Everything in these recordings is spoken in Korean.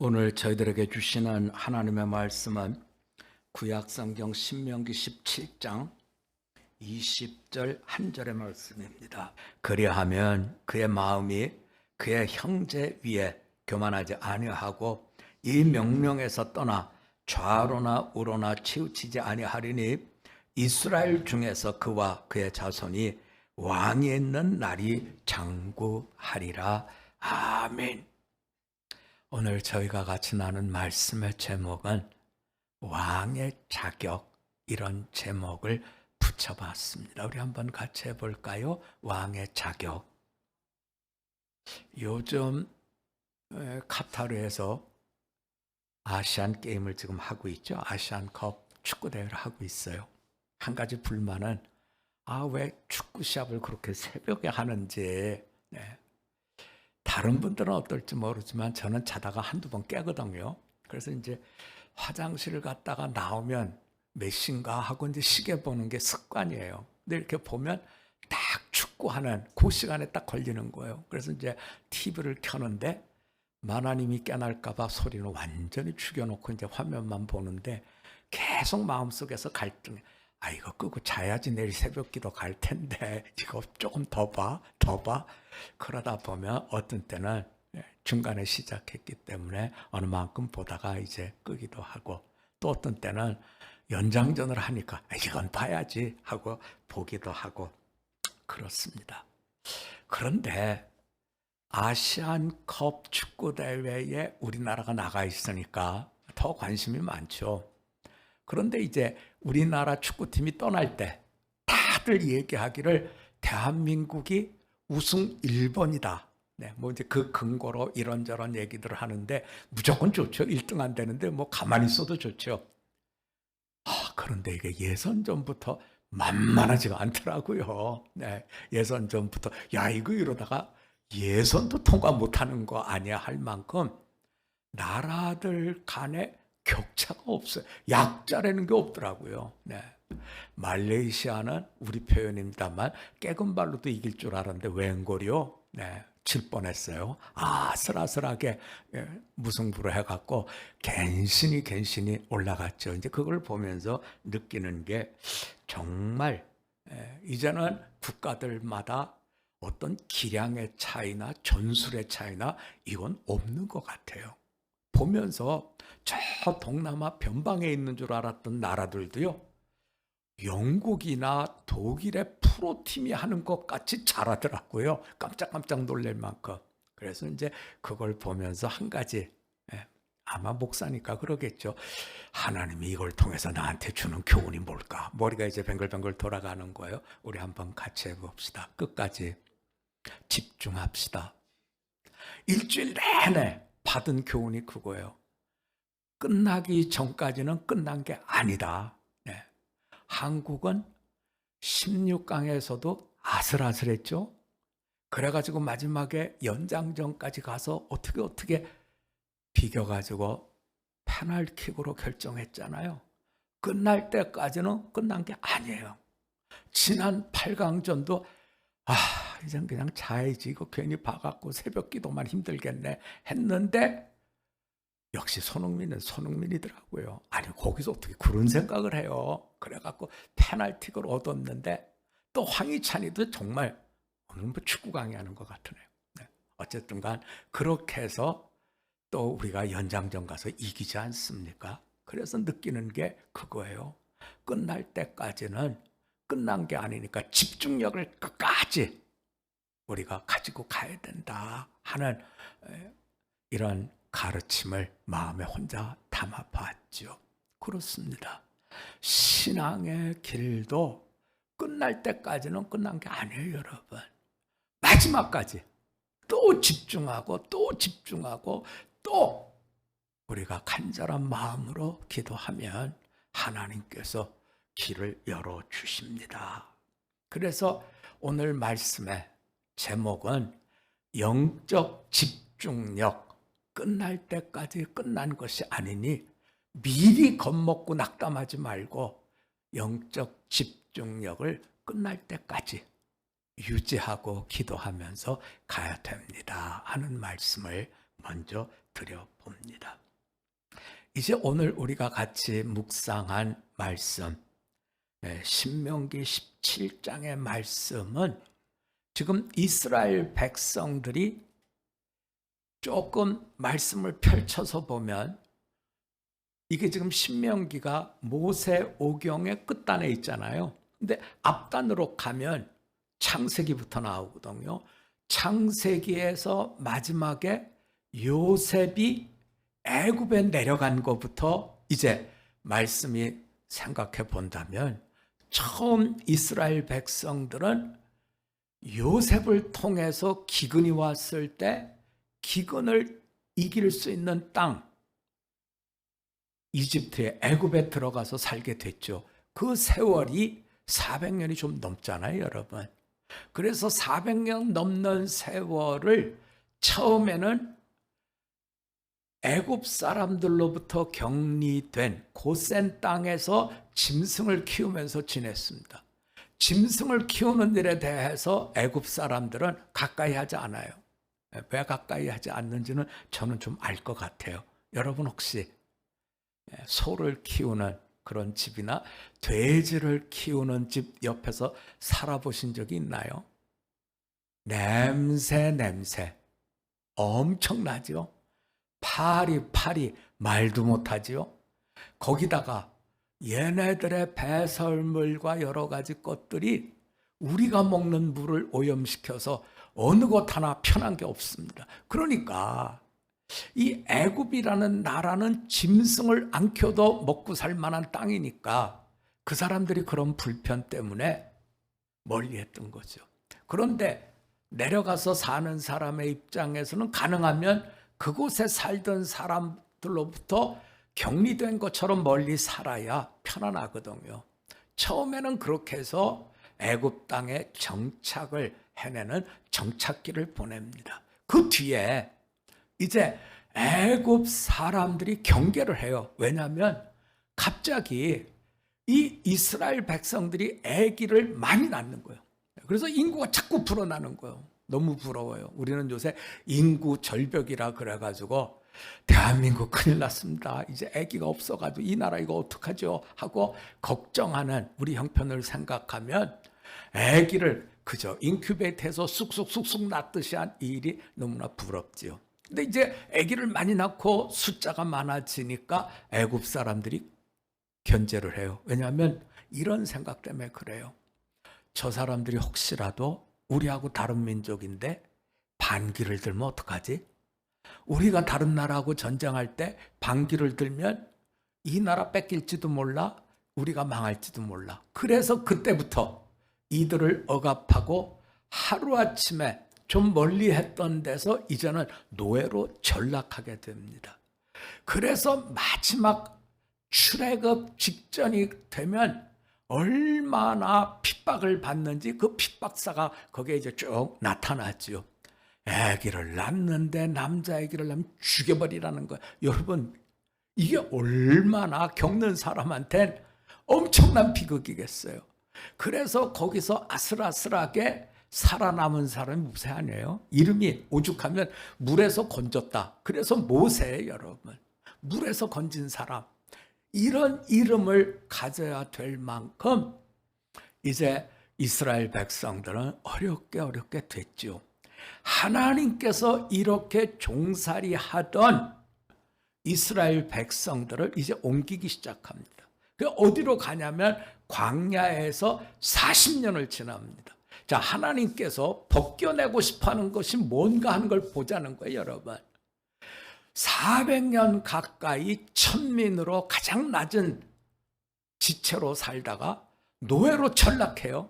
오늘 저희들에게 주시는 하나님의 말씀은 구약성경 신명기 17장 20절 한 절의 말씀입니다. 그리하면 그의 마음이 그의 형제 위에 교만하지 아니하고 이 명령에서 떠나 좌로나 우로나 치우치지 아니하리니 이스라엘 중에서 그와 그의 자손이 왕이 있는 날이 장구하리라. 아멘. 오늘 저희가 같이 나눈 말씀의 제목은 왕의 자격, 이런 제목을 붙여봤습니다. 우리 한번 같이 해볼까요? 왕의 자격. 요즘 카타르에서 아시안 게임을 지금 하고 있죠. 아시안컵 축구대회를 하고 있어요. 한 가지 불만은 왜 축구 시합을 그렇게 새벽에 하는지. 다른 분들은 어떨지 모르지만 저는 자다가 한두 번 깨거든요. 그래서 이제 화장실을 갔다가 나오면 몇 시인가 하고 이제 시계 보는 게 습관이에요. 근데 이렇게 보면 딱 축구하는 그 시간에 딱 걸리는 거예요. 그래서 이제 TV를 켜는데 만화님이 깨날까봐 소리는 완전히 죽여놓고 이제 화면만 보는데 계속 마음속에서 갈등이, 이거 끄고 자야지 내일 새벽 기도 갈 텐데 이거 조금 더 봐. 그러다 보면 어떤 때는 중간에 시작했기 때문에 어느 만큼 보다가 이제 끄기도 하고, 또 어떤 때는 연장전을 하니까 이건 봐야지 하고 보기도 하고 그렇습니다. 그런데 아시안컵 축구대회에 우리나라가 나가 있으니까 더 관심이 많죠. 그런데 이제 우리나라 축구팀이 떠날 때 다들 얘기하기를 대한민국이 우승 1번이다. 뭐 이제 그 근거로 이런저런 얘기들을 하는데 무조건 좋죠. 1등 안 되는데 뭐 가만히 있어도 좋죠. 그런데 이게 예선전부터 만만하지가 않더라고요. 예선전부터 이거 이러다가 예선도 통과 못하는 거 아니야 할 만큼 나라들 간에 격차가 없어요. 약자라는 게 없더라고요. 말레이시아는 우리 표현입니다만 깨금 발로도 이길 줄 알았는데 웬걸요? 질 뻔했어요. 아슬아슬하게 무승부를 해갖고 간신히 올라갔죠. 이제 그걸 보면서 느끼는 게 정말 이제는 국가들마다 어떤 기량의 차이나 전술의 차이나 이건 없는 것 같아요. 보면서 저 동남아 변방에 있는 줄 알았던 나라들도요, 영국이나 독일의 프로팀이 하는 것 같이 잘하더라고요. 깜짝깜짝 놀랄 만큼. 그래서 이제 그걸 보면서 한 가지, 아마 목사니까 그러겠죠. 하나님이 이걸 통해서 나한테 주는 교훈이 뭘까? 머리가 이제 뱅글뱅글 돌아가는 거예요. 우리 한번 같이 해봅시다. 끝까지 집중합시다. 일주일 내내 받은 교훈이 그거예요. 끝나기 전까지는 끝난 게 아니다. 한국은 16강에서도 아슬아슬했죠. 그래가지고 마지막에 연장전까지 가서 어떻게 비겨가지고 페널킥으로 결정했잖아요. 끝날 때까지는 끝난 게 아니에요. 지난 8강전도 이젠 그냥 자야지, 이거 괜히 봐갖고 새벽 기도만 힘들겠네 했는데 역시 손흥민은 손흥민이더라고요. 거기서 어떻게 그런 생각을 해요. 그래갖고 페널티를 얻었는데, 또 황희찬이도 정말 오늘 축구 강의하는 것 같으네요. 어쨌든 간 그렇게 해서 또 우리가 연장전 가서 이기지 않습니까? 그래서 느끼는 게 그거예요. 끝날 때까지는 끝난 게 아니니까 집중력을 끝까지 우리가 가지고 가야 된다 하는 이런 가르침을 마음에 혼자 담아봤죠. 그렇습니다. 신앙의 길도 끝날 때까지는 끝난 게 아니에요, 여러분. 마지막까지 또 집중하고 또 우리가 간절한 마음으로 기도하면 하나님께서 길을 열어주십니다. 그래서 오늘 말씀의 제목은 영적 집중력, 끝날 때까지 끝난 것이 아니니 미리 겁먹고 낙담하지 말고 영적 집중력을 끝날 때까지 유지하고 기도하면서 가야 됩니다 하는 말씀을 먼저 드려봅니다. 이제 오늘 우리가 같이 묵상한 말씀, 신명기 17장의 말씀은 지금 이스라엘 백성들이 조금 말씀을 펼쳐서 보면 이게 지금 신명기가 모세 오경의 끝단에 있잖아요. 근데 앞단으로 가면 창세기부터 나오거든요. 창세기에서 마지막에 요셉이 애굽에 내려간 것부터 이제 말씀이 생각해 본다면 처음 이스라엘 백성들은 요셉을 통해서 기근이 왔을 때 기근을 이길 수 있는 땅, 이집트에 애굽에 들어가서 살게 됐죠. 그 세월이 400년이 좀 넘잖아요, 여러분. 그래서 400년 넘는 세월을 처음에는 애굽 사람들로부터 격리된 고센 땅에서 짐승을 키우면서 지냈습니다. 짐승을 키우는 일에 대해서 애굽 사람들은 가까이 하지 않아요. 왜 가까이 하지 않는지는 저는 좀 알 것 같아요. 여러분 혹시 소를 키우는 그런 집이나 돼지를 키우는 집 옆에서 살아보신 적이 있나요? 냄새 엄청나죠? 파리 말도 못하지요? 거기다가 얘네들의 배설물과 여러 가지 것들이 우리가 먹는 물을 오염시켜서 어느 곳 하나 편한 게 없습니다. 그러니까 이 애굽이라는 나라는 짐승을 안 키워도 먹고 살 만한 땅이니까 그 사람들이 그런 불편 때문에 멀리했던 거죠. 그런데 내려가서 사는 사람의 입장에서는 가능하면 그곳에 살던 사람들로부터 격리된 것처럼 멀리 살아야 편안하거든요. 처음에는 그렇게 해서 애굽 땅에 정착을 해내는 정착기를 보냅니다. 그 뒤에 이제 애굽 사람들이 경계를 해요. 왜냐하면 갑자기 이 이스라엘 백성들이 아기를 많이 낳는 거예요. 그래서 인구가 자꾸 불어나는 거예요. 너무 부러워요. 우리는 요새 인구 절벽이라 그래가지고 대한민국 큰일 났습니다. 이제 아기가 없어가지고 이 나라 이거 어떡하죠? 하고 걱정하는 우리 형편을 생각하면 아기를 그저 인큐베이터에서 쑥쑥 낳듯이 한 이 일이 너무나 부럽지요. 근데 이제 아기를 많이 낳고 숫자가 많아지니까 애굽 사람들이 견제를 해요. 왜냐하면 이런 생각 때문에 그래요. 저 사람들이 혹시라도 우리하고 다른 민족인데 반기를 들면 어떡하지? 우리가 다른 나라하고 전쟁할 때 반기를 들면 이 나라 뺏길지도 몰라, 우리가 망할지도 몰라. 그래서 그때부터 이들을 억압하고 하루아침에 좀 멀리 했던 데서 이제는 노예로 전락하게 됩니다. 그래서 마지막 출애굽 직전이 되면 얼마나 핍박을 받는지 그 핍박사가 거기에 이제 쭉 나타나죠. 아기를 낳는데 남자아기를 낳으면 죽여버리라는 거예요. 여러분 이게 얼마나 겪는 사람한텐 엄청난 비극이겠어요. 그래서 거기서 아슬아슬하게 살아남은 사람이 모세 아니에요? 이름이 오죽하면 물에서 건졌다. 그래서 모세예요, 여러분. 물에서 건진 사람. 이런 이름을 가져야 될 만큼 이제 이스라엘 백성들은 어렵게 됐죠. 하나님께서 이렇게 종살이 하던 이스라엘 백성들을 이제 옮기기 시작합니다. 그 어디로 가냐면 광야에서 40년을 지납니다. 자, 하나님께서 벗겨내고 싶어하는 것이 뭔가 하는 걸 보자는 거예요, 여러분. 400년 가까이 천민으로 가장 낮은 지체로 살다가 노예로 전락해요.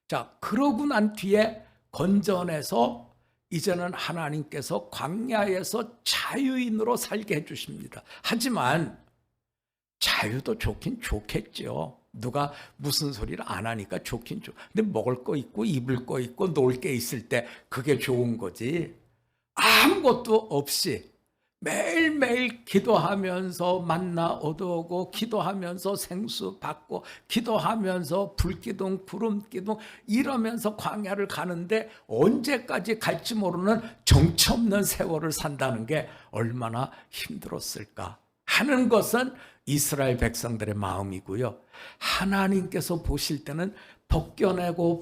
자, 그러고 난 뒤에 건져내서 이제는 하나님께서 광야에서 자유인으로 살게 해주십니다. 하지만 자유도 좋긴 좋겠죠. 누가 무슨 소리를 안 하니까 좋긴 좋. 근데 먹을 거 있고 입을 거 있고 놀 게 있을 때 그게 좋은 거지. 아무것도 없이 매일매일 기도하면서 만나 얻어오고 기도하면서 생수 받고 기도하면서 불기둥 구름기둥 이러면서 광야를 가는데 언제까지 갈지 모르는 정처 없는 세월을 산다는 게 얼마나 힘들었을까 하는 것은 이스라엘 백성들의 마음이고요. 하나님께서 보실 때는 벗겨내고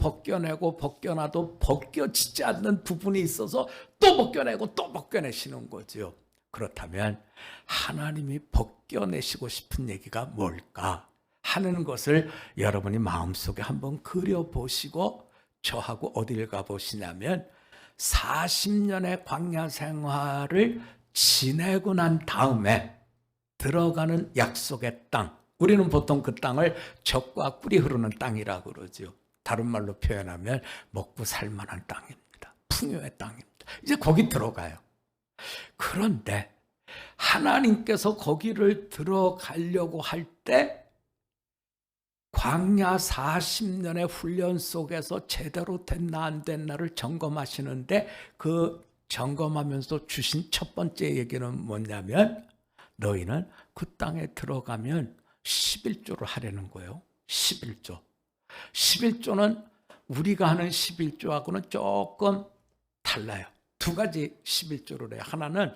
벗겨놔도 벗겨지지 않는 부분이 있어서 또 벗겨내고 또 벗겨내시는 거죠. 그렇다면 하나님이 벗겨내시고 싶은 얘기가 뭘까 하는 것을 여러분이 마음속에 한번 그려보시고 저하고 어딜 가보시냐면 40년의 광야 생활을 지내고 난 다음에 들어가는 약속의 땅, 우리는 보통 그 땅을 젖과 꿀이 흐르는 땅이라고 그러죠. 다른 말로 표현하면 먹고 살만한 땅입니다. 풍요의 땅입니다. 이제 거기 들어가요. 그런데 하나님께서 거기를 들어가려고 할 때 광야 40년의 훈련 속에서 제대로 됐나 안 됐나를 점검하시는데 그 점검하면서 주신 첫 번째 얘기는 뭐냐면 너희는 그 땅에 들어가면 11조를 하려는 거예요. 11조. 11조는 우리가 하는 11조하고는 조금 달라요. 두 가지 11조를 해요. 하나는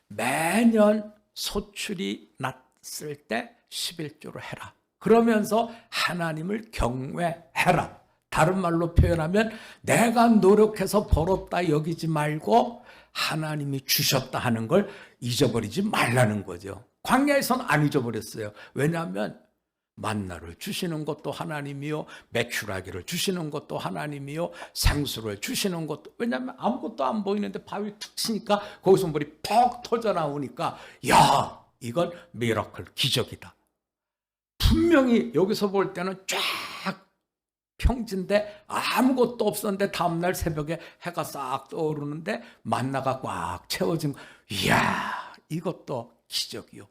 매년 소출이 났을 때 11조를 해라. 그러면서 하나님을 경외해라. 다른 말로 표현하면 내가 노력해서 벌었다 여기지 말고 하나님이 주셨다 하는 걸 잊어버리지 말라는 거죠. 광야에서는 안 잊어버렸어요. 왜냐하면 만나를 주시는 것도 하나님이요, 메추라기를 주시는 것도 하나님이요, 생수를 주시는 것도, 왜냐하면 아무것도 안 보이는데 바위 툭 치니까 거기서 물이 퍽 터져 나오니까 야, 이건 미라클, 기적이다. 분명히 여기서 볼 때는 쫙 평지인데 아무것도 없었는데 다음날 새벽에 해가 싹 떠오르는데 만나가 꽉 채워진 거. 이야, 이것도 기적이요.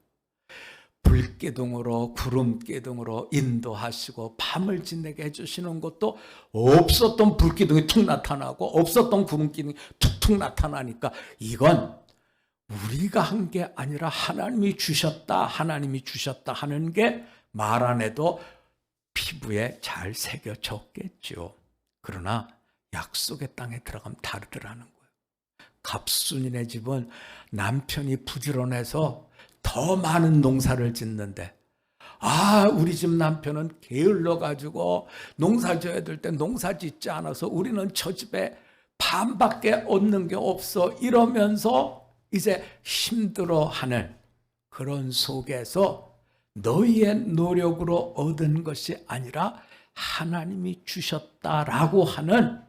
불기둥으로 구름기둥으로 인도하시고 밤을 지내게 해주시는 것도 없었던 불기둥이 툭 나타나고 없었던 구름기둥이 툭툭 나타나니까 이건 우리가 한 게 아니라 하나님이 주셨다 하는 게 말 안 해도 피부에 잘 새겨졌겠죠. 그러나 약속의 땅에 들어가면 다르더라는 거예요. 갑순이네 집은 남편이 부지런해서 더 많은 농사를 짓는데 우리 집 남편은 게을러가지고 농사 져야 될 때 농사 짓지 않아서 우리는 저 집에 반밖에 얻는 게 없어 이러면서 이제 힘들어하는 그런 속에서 너희의 노력으로 얻은 것이 아니라 하나님이 주셨다라고 하는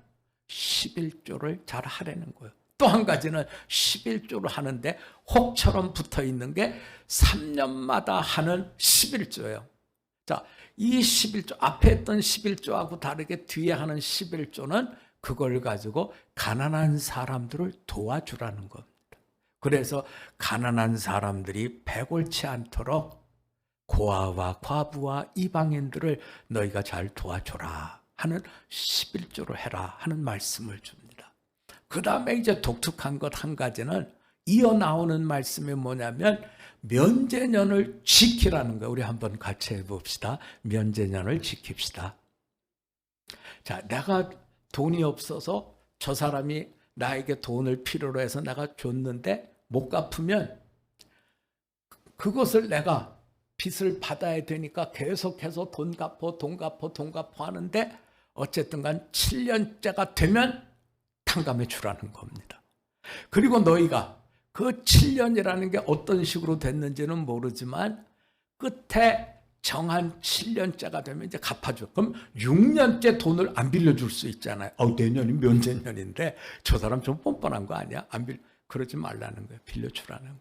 11조를 잘 하라는 거예요. 또 한 가지는 11조를 하는데 혹처럼 붙어 있는 게 3년마다 하는 11조예요. 자, 이 11조, 앞에 했던 11조하고 다르게 뒤에 하는 11조는 그걸 가지고 가난한 사람들을 도와주라는 겁니다. 그래서 가난한 사람들이 배골치 않도록 고아와 과부와 이방인들을 너희가 잘 도와줘라 하는 11조를 해라 하는 말씀을 줍니다. 그 다음에 이제 독특한 것 한 가지는 이어 나오는 말씀이 뭐냐면 면제년을 지키라는 거예요. 우리 한번 같이 해봅시다. 면제년을 지킵시다. 자, 내가 돈이 없어서 저 사람이 나에게 돈을 필요로 해서 내가 줬는데 못 갚으면 그것을 내가 빚을 받아야 되니까 계속해서 돈 갚어 하는데 어쨌든 간 7년째가 되면 탕감해 주라는 겁니다. 그리고 너희가 그 7년이라는 게 어떤 식으로 됐는지는 모르지만 끝에 정한 7년째가 되면 이제 갚아줘. 그럼 6년째 돈을 안 빌려줄 수 있잖아요. 내년이 면제년인데 저 사람 좀 뻔뻔한 거 아니야? 그러지 말라는 거예요. 빌려주라는 거예요.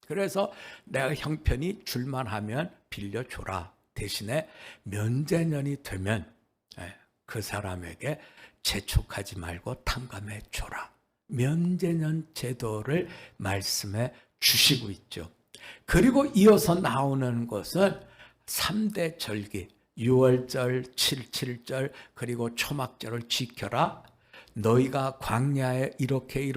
그래서 내가 형편이 줄만 하면 빌려줘라. 대신에 면제년이 되면 그 사람에게 재촉하지 말고 탕감해 줘라. 면제년 제도를 말씀해 주시고 있죠. 그리고 이어서 나오는 것은 3대 절기, 6월절, 7.7절 그리고 초막절을 지켜라. 너희가 광야에 이렇게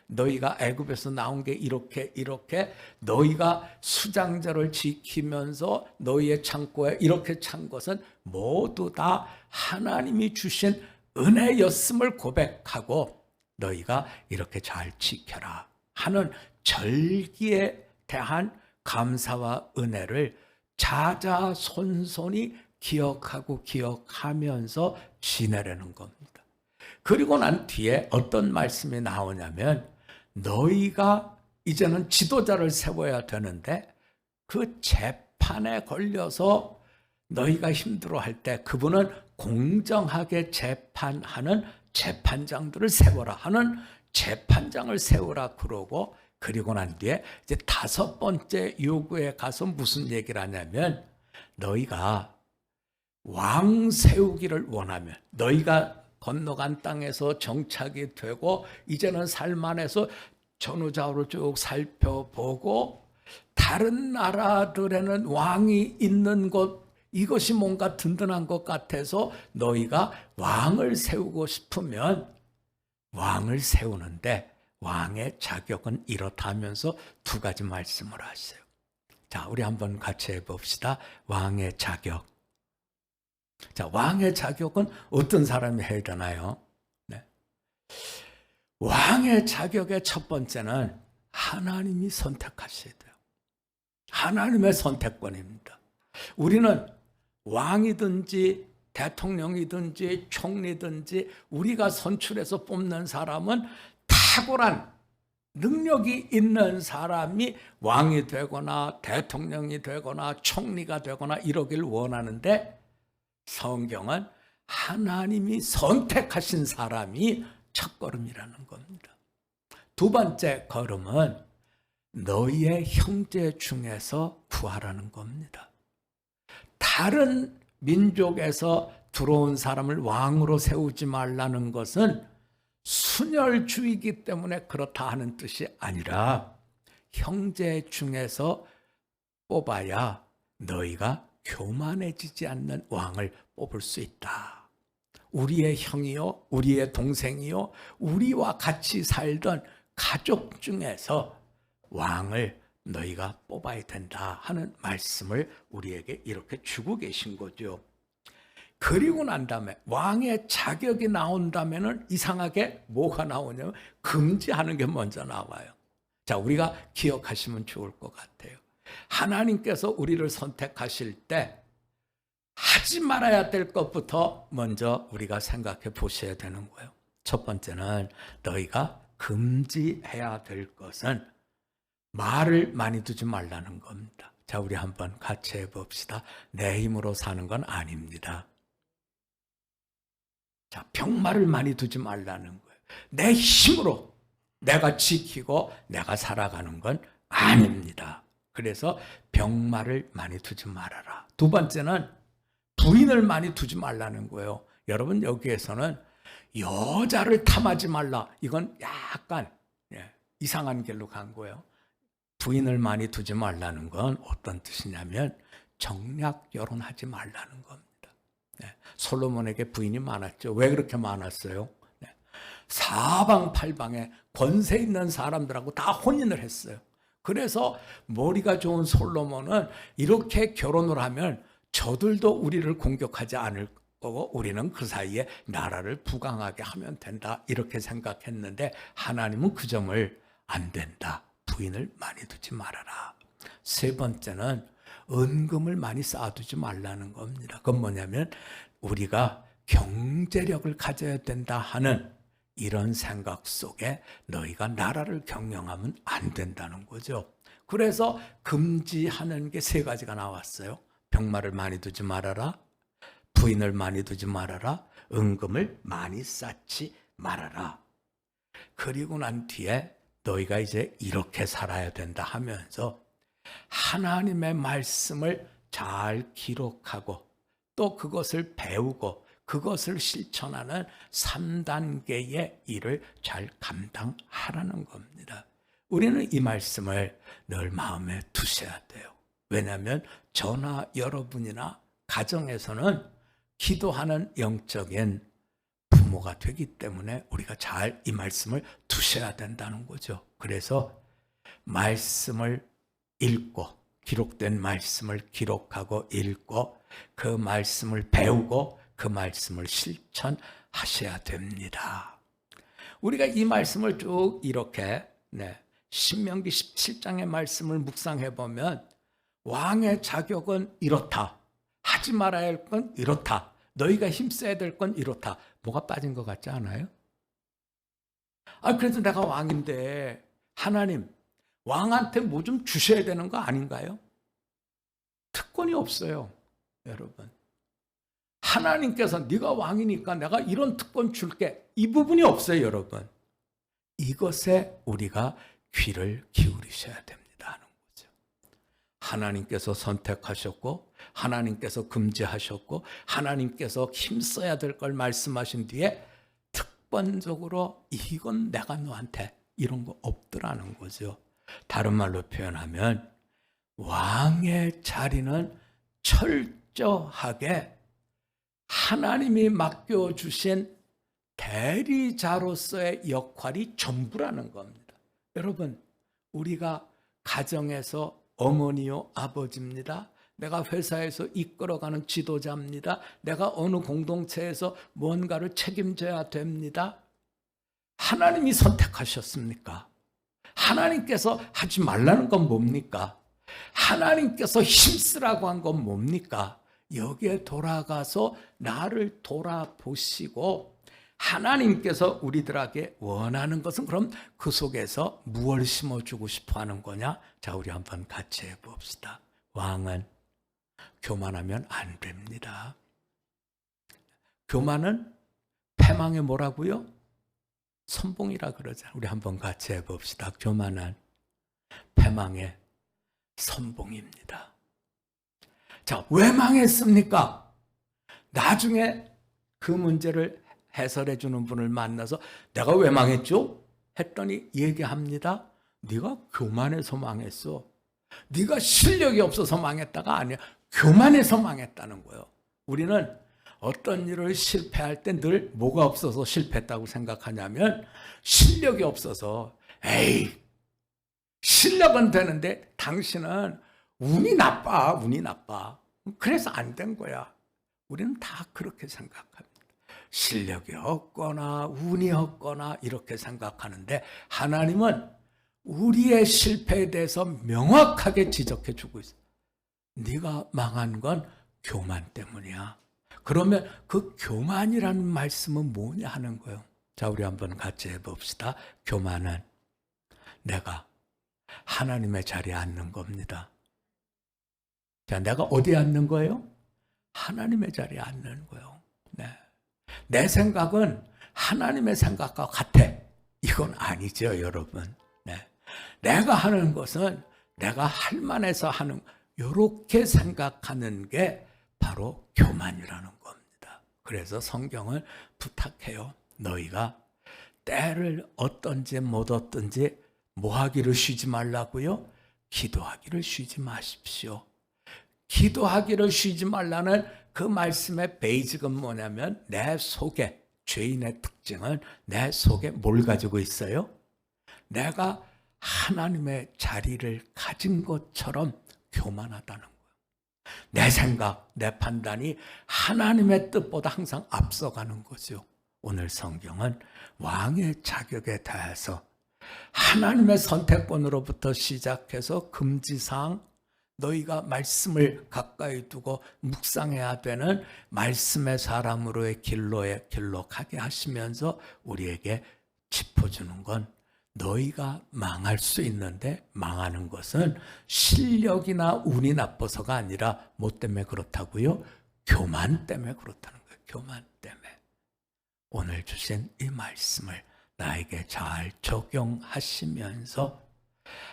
너희가 애굽에서 나온 게 이렇게 너희가 수장절을 지키면서 너희의 창고에 이렇게 찬 것은 모두 다 하나님이 주신 은혜였음을 고백하고 너희가 이렇게 잘 지켜라 하는 절기에 대한 감사와 은혜를 자자손손이 기억하면서 지내려는 겁니다. 그리고 난 뒤에 어떤 말씀이 나오냐면 너희가 이제는 지도자를 세워야 되는데 그 재판에 걸려서 너희가 힘들어할 때 그분은 공정하게 재판하는 재판장들을 세워라 하는 재판장을 세우라 그러고 그리고 난 뒤에 이제 다섯 번째 요구에 가서 무슨 얘기를 하냐면 너희가 왕 세우기를 원하면 너희가 건너간 땅에서 정착이 되고 이제는 살만해서 전후좌우를 쭉 살펴보고 다른 나라들에는 왕이 있는 곳 이것이 뭔가 든든한 것 같아서 너희가 왕을 세우고 싶으면 왕을 세우는데 왕의 자격은 이렇다 하면서 두 가지 말씀을 하세요. 자, 우리 한번 같이 해봅시다. 왕의 자격. 자, 왕의 자격은 어떤 사람이 해야 되나요? 네. 왕의 자격의 첫 번째는 하나님이 선택하셔야 돼요. 하나님의 선택권입니다. 우리는 왕이든지 대통령이든지 총리든지 우리가 선출해서 뽑는 사람은 탁월한 능력이 있는 사람이 왕이 되거나 대통령이 되거나 총리가 되거나 이러길 원하는데 성경은 하나님이 선택하신 사람이 첫걸음이라는 겁니다. 두 번째 걸음은 너희의 형제 중에서 구하라는 겁니다. 다른 민족에서 들어온 사람을 왕으로 세우지 말라는 것은 순혈주의이기 때문에 그렇다 하는 뜻이 아니라 형제 중에서 뽑아야 너희가 교만해지지 않는 왕을 뽑을 수 있다. 우리의 형이요, 우리의 동생이요, 우리와 같이 살던 가족 중에서 왕을 너희가 뽑아야 된다 하는 말씀을 우리에게 이렇게 주고 계신 거죠. 그리고 난 다음에 왕의 자격이 나온다면 이상하게 뭐가 나오냐면 금지하는 게 먼저 나와요. 자, 우리가 기억하시면 좋을 것 같아요. 하나님께서 우리를 선택하실 때 하지 말아야 될 것부터 먼저 우리가 생각해 보셔야 되는 거예요. 첫 번째는 너희가 금지해야 될 것은 말을 많이 두지 말라는 겁니다. 자, 우리 한번 같이 해봅시다. 내 힘으로 사는 건 아닙니다. 자, 병말을 많이 두지 말라는 거예요. 내 힘으로 내가 지키고 내가 살아가는 건 아닙니다. 그래서 병말을 많이 두지 말아라. 두 번째는 부인을 많이 두지 말라는 거예요. 여러분, 여기에서는 여자를 탐하지 말라. 이건 약간 이상한 길로 간 거예요. 부인을 많이 두지 말라는 건 어떤 뜻이냐면 정략 결혼하지 말라는 겁니다. 솔로몬에게 부인이 많았죠. 왜 그렇게 많았어요? 사방팔방에 권세 있는 사람들하고 다 혼인을 했어요. 그래서 머리가 좋은 솔로몬은 이렇게 결혼을 하면 저들도 우리를 공격하지 않을 거고 우리는 그 사이에 나라를 부강하게 하면 된다 이렇게 생각했는데 하나님은 그 점을 안 된다. 부인을 많이 두지 말아라. 세 번째는 은금을 많이 쌓아두지 말라는 겁니다. 그건 뭐냐면 우리가 경제력을 가져야 된다 하는 이런 생각 속에 너희가 나라를 경영하면 안 된다는 거죠. 그래서 금지하는 게 세 가지가 나왔어요. 병마를 많이 두지 말아라. 부인을 많이 두지 말아라. 은금을 많이 쌓지 말아라. 그리고 난 뒤에 너희가 이제 이렇게 살아야 된다 하면서 하나님의 말씀을 잘 기록하고 또 그것을 배우고 그것을 실천하는 3단계의 일을 잘 감당하라는 겁니다. 우리는 이 말씀을 늘 마음에 두셔야 돼요. 왜냐하면 저나 여러분이나 가정에서는 기도하는 영적인 부모가 되기 때문에 우리가 잘 이 말씀을 두셔야 된다는 거죠. 그래서 말씀을 읽고, 기록된 말씀을 기록하고 읽고, 그 말씀을 배우고 그 말씀을 실천하셔야 됩니다. 우리가 이 말씀을 쭉 이렇게 신명기 17장의 말씀을 묵상해 보면 왕의 자격은 이렇다, 하지 말아야 할 건 이렇다, 너희가 힘써야 될 건 이렇다. 뭐가 빠진 것 같지 않아요? 그래도 내가 왕인데 하나님, 왕한테 뭐 좀 주셔야 되는 거 아닌가요? 특권이 없어요, 여러분. 하나님께서 네가 왕이니까 내가 이런 특권 줄게, 이 부분이 없어요, 여러분. 이것에 우리가 귀를 기울이셔야 됩니다 하는 거죠. 하나님께서 선택하셨고, 하나님께서 금지하셨고, 하나님께서 힘써야 될 걸 말씀하신 뒤에 특권적으로 이건 내가 너한테, 이런 거 없더라는 거죠. 다른 말로 표현하면 왕의 자리는 철저하게 하나님이 맡겨주신 대리자로서의 역할이 전부라는 겁니다. 여러분, 우리가 가정에서 어머니요 아버지입니다. 내가 회사에서 이끌어가는 지도자입니다. 내가 어느 공동체에서 뭔가를 책임져야 됩니다. 하나님이 선택하셨습니까? 하나님께서 하지 말라는 건 뭡니까? 하나님께서 힘쓰라고 한 건 뭡니까? 여기에 돌아가서 나를 돌아보시고 하나님께서 우리들에게 원하는 것은 그럼 그 속에서 무엇을 심어주고 싶어 하는 거냐? 자, 우리 한번 같이 해봅시다. 왕은 교만하면 안 됩니다. 교만은 패망의 뭐라고요? 선봉이라 그러잖아요. 우리 한번 같이 해봅시다. 교만은 패망의 선봉입니다. 자, 왜 망했습니까? 나중에 그 문제를 해설해 주는 분을 만나서 내가 왜 망했죠? 했더니 얘기합니다. 네가 교만해서 망했어. 네가 실력이 없어서 망했다가 아니야. 교만해서 망했다는 거예요. 우리는 어떤 일을 실패할 때 늘 뭐가 없어서 실패했다고 생각하냐면 실력이 없어서, 에이, 실력은 되는데 당신은 운이 나빠, 운이 나빠. 그래서 안 된 거야. 우리는 다 그렇게 생각합니다. 실력이 없거나 운이 없거나 이렇게 생각하는데 하나님은 우리의 실패에 대해서 명확하게 지적해 주고 있어요. 네가 망한 건 교만 때문이야. 그러면 그 교만이라는 말씀은 뭐냐 하는 거예요. 자, 우리 한번 같이 해봅시다. 교만은 내가 하나님의 자리에 앉는 겁니다. 자, 내가 어디에 앉는 거예요? 하나님의 자리에 앉는 거예요. 네. 내 생각은 하나님의 생각과 같아. 이건 아니죠, 여러분. 네. 내가 하는 것은 내가 할 만해서 하는, 이렇게 생각하는 게 바로 교만이라는 겁니다. 그래서 성경은 부탁해요. 너희가 때를 어떤지 못 얻든지 뭐 하기를 쉬지 말라고요? 기도하기를 쉬지 마십시오. 기도하기를 쉬지 말라는 그 말씀의 베이직은 뭐냐면 내 속에, 죄인의 특징은 내 속에 뭘 가지고 있어요? 내가 하나님의 자리를 가진 것처럼 교만하다는 거예요. 내 생각, 내 판단이 하나님의 뜻보다 항상 앞서가는 거죠. 오늘 성경은 왕의 자격에 대해서 하나님의 선택권으로부터 시작해서 금지사항, 너희가 말씀을 가까이 두고 묵상해야 되는 말씀의 사람으로의 길로에 길록하게 하시면서 우리에게 짚어주는 건 너희가 망할 수 있는데 망하는 것은 실력이나 운이 나빠서가 아니라 뭐 때문에 그렇다고요? 교만 때문에 그렇다는 거예요. 교만 때문에. 오늘 주신 이 말씀을 나에게 잘 적용하시면서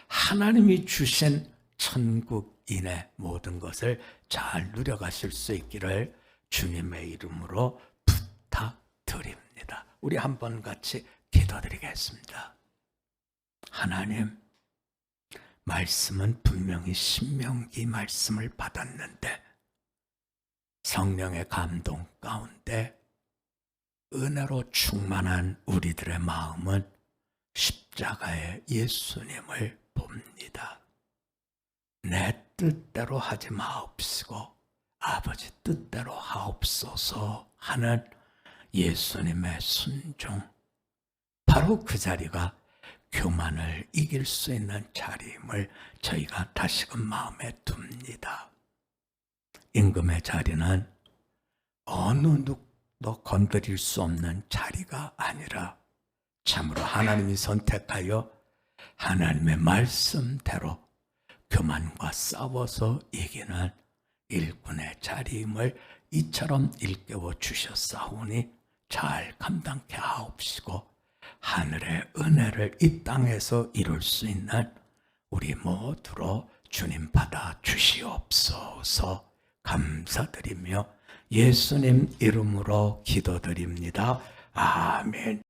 하나님이 주신 천국인의 모든 것을 잘 누려가실 수 있기를 주님의 이름으로 부탁드립니다. 우리 한번 같이 기도드리겠습니다. 하나님, 말씀은 분명히 신명기 말씀을 받았는데 성령의 감동 가운데 은혜로 충만한 우리들의 마음은 십자가의 예수님을 봅니다. 내 뜻대로 하지 마옵시고 아버지 뜻대로 하옵소서 하는 예수님의 순종, 바로 그 자리가 교만을 이길 수 있는 자리임을 저희가 다시금 마음에 둡니다. 임금의 자리는 어느 누구도 건드릴 수 없는 자리가 아니라 참으로 하나님이 선택하여 하나님의 말씀대로 교만과 싸워서 이기는 일꾼의 자리임을 이처럼 일깨워 주셨사오니 잘 감당케 하옵시고 하늘의 은혜를 이 땅에서 이룰 수 있는 우리 모두로 주님 받아 주시옵소서. 감사드리며 예수님 이름으로 기도드립니다. 아멘.